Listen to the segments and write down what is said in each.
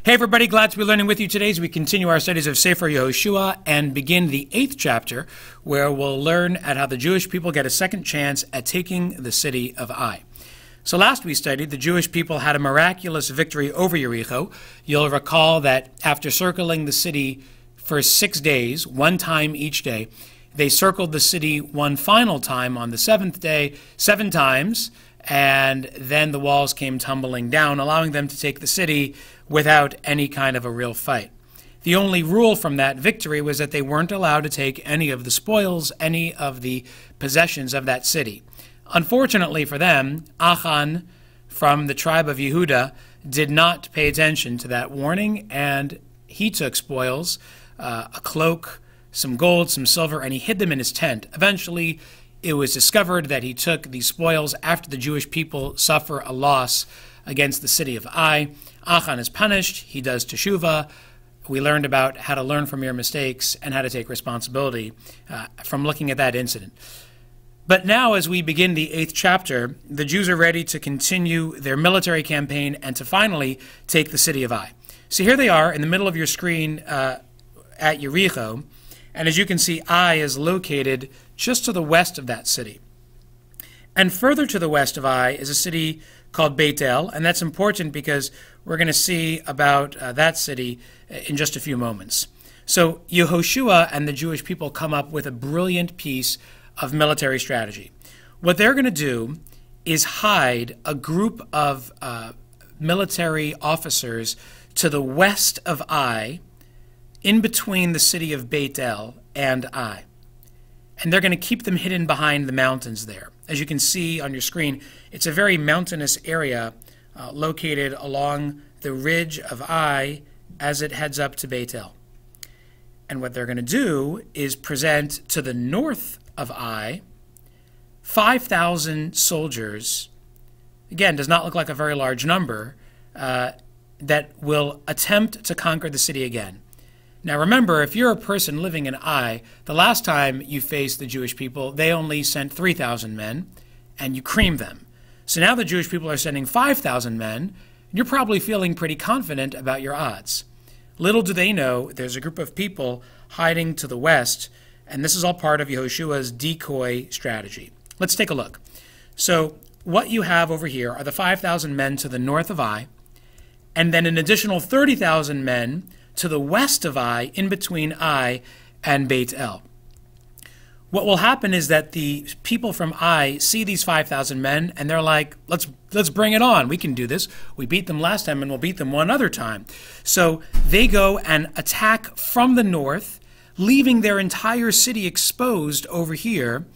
Hey everybody, glad to be learning with you today as we continue our studies of Sefer Yehoshua and begin the 8th chapter, where we'll learn at how the Jewish people get a second chance at taking the city of Ai. So last we studied, the Jewish people had a miraculous victory over Jericho. You'll recall that after circling the city for 6 days, one time each day, they circled the city one final time on the 7th day, 7 times, and then the walls came tumbling down, allowing them to take the city without any kind of a real fight. The only rule from that victory was that they weren't allowed to take any of the spoils, any of the possessions of that city. Unfortunately for them, Achan from the tribe of Yehuda did not pay attention to that warning, and he took spoils, a cloak, some gold, some silver, and he hid them in his tent. Eventually, it was discovered that he took these spoils after the Jewish people suffer a loss against the city of Ai. Achan is punished. He does teshuvah. We learned about how to learn from your mistakes and how to take responsibility from looking at that incident. But now, as we begin the 8th chapter, the Jews are ready to continue their military campaign and to finally take the city of Ai. So here they are in the middle of your screen at Jericho. And as you can see, Ai is located just to the west of that city. And further to the west of Ai is a city called Beit El, and that's important because we're going to see about that city in just a few moments. So Yehoshua and the Jewish people come up with a brilliant piece of military strategy. What they're going to do is hide a group of military officers to the west of Ai, in between the city of Beit El and Ai. And they're going to keep them hidden behind the mountains there. As you can see on your screen, it's a very mountainous area located along the ridge of Ai as it heads up to Beit El. And what they're going to do is present to the north of Ai 5,000 soldiers. Again, does not look like a very large number, that will attempt to conquer the city again. Now remember, if you're a person living in Ai, the last time you faced the Jewish people, they only sent 3,000 men, and you creamed them. So now the Jewish people are sending 5,000 men, and you're probably feeling pretty confident about your odds. Little do they know, there's a group of people hiding to the west, and this is all part of Yehoshua's decoy strategy. Let's take a look. So what you have over here are the 5,000 men to the north of Ai, and then an additional 30,000 men to the west of Ai, in between Ai and Beit El. What will happen is that the people from Ai see these 5,000 men, and they're like, let's bring it on. We can do this. We beat them last time, and we'll beat them one other time. So they go and attack from the north, leaving their entire city exposed over here,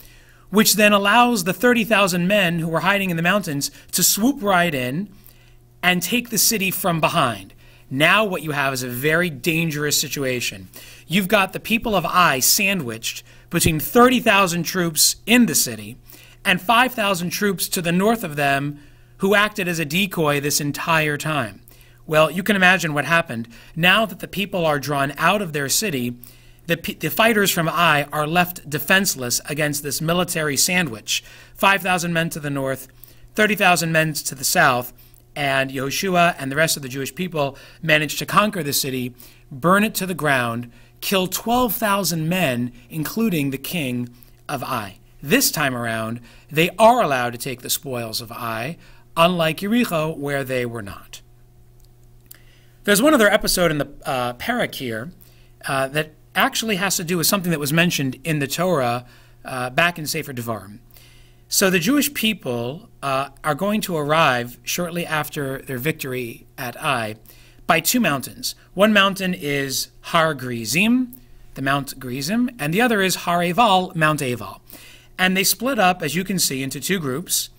which then allows the 30,000 men who are hiding in the mountains to swoop right in and take the city from behind. Now what you have is a very dangerous situation. You've got the people of Ai sandwiched between 30,000 troops in the city and 5,000 troops to the north of them who acted as a decoy this entire time. Well, you can imagine what happened. Now that the people are drawn out of their city, the fighters from Ai are left defenseless against this military sandwich. 5,000 men to the north, 30,000 men to the south, and Yehoshua and the rest of the Jewish people managed to conquer the city, burn it to the ground, kill 12,000 men, including the king of Ai. This time around, they are allowed to take the spoils of Ai, unlike Jericho, where they were not. There's one other episode in the Perek here that actually has to do with something that was mentioned in the Torah back in Sefer Devarim. So the Jewish people are going to arrive shortly after their victory at Ai by 2 mountains. One mountain is Har Gerizim, the Mount Gerizim, and the other is Har Eval, Mount Eval. And they split up, as you can see, into 2 groups.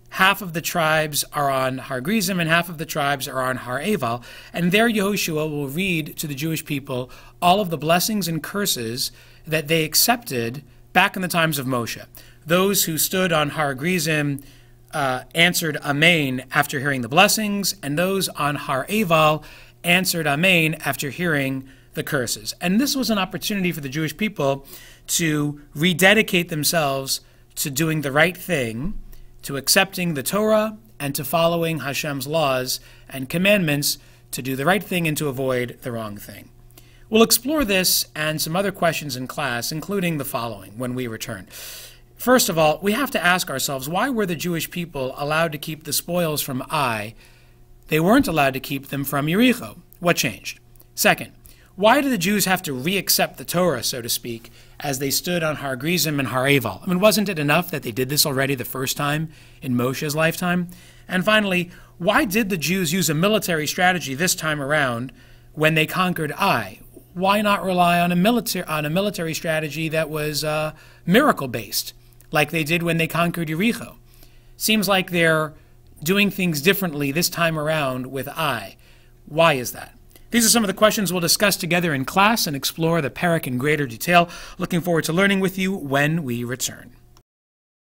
Half of the tribes are on Har Gerizim and half of the tribes are on Har Eval. And there Yehoshua will read to the Jewish people all of the blessings and curses that they accepted back in the times of Moshe. Those who stood on Har Gerizim answered Amen after hearing the blessings, and those on Har Eval answered Amen after hearing the curses. And this was an opportunity for the Jewish people to rededicate themselves to doing the right thing, to accepting the Torah, and to following Hashem's laws and commandments to do the right thing and to avoid the wrong thing. We'll explore this and some other questions in class, including the following when we return. First of all, we have to ask ourselves, why were the Jewish people allowed to keep the spoils from Ai? They weren't allowed to keep them from Yericho. What changed? Second, why did the Jews have to re-accept the Torah, so to speak, as they stood on Har Gerizim and Har Eval? I mean, wasn't it enough that they did this already the first time in Moshe's lifetime? And finally, why did the Jews use a military strategy this time around when they conquered Ai? Why not rely on a military strategy that was miracle-based, like they did when they conquered Yericho? Seems like they're doing things differently this time around with Ai. Why is that? These are some of the questions we'll discuss together in class and explore the Perek in greater detail. Looking forward to learning with you when we return.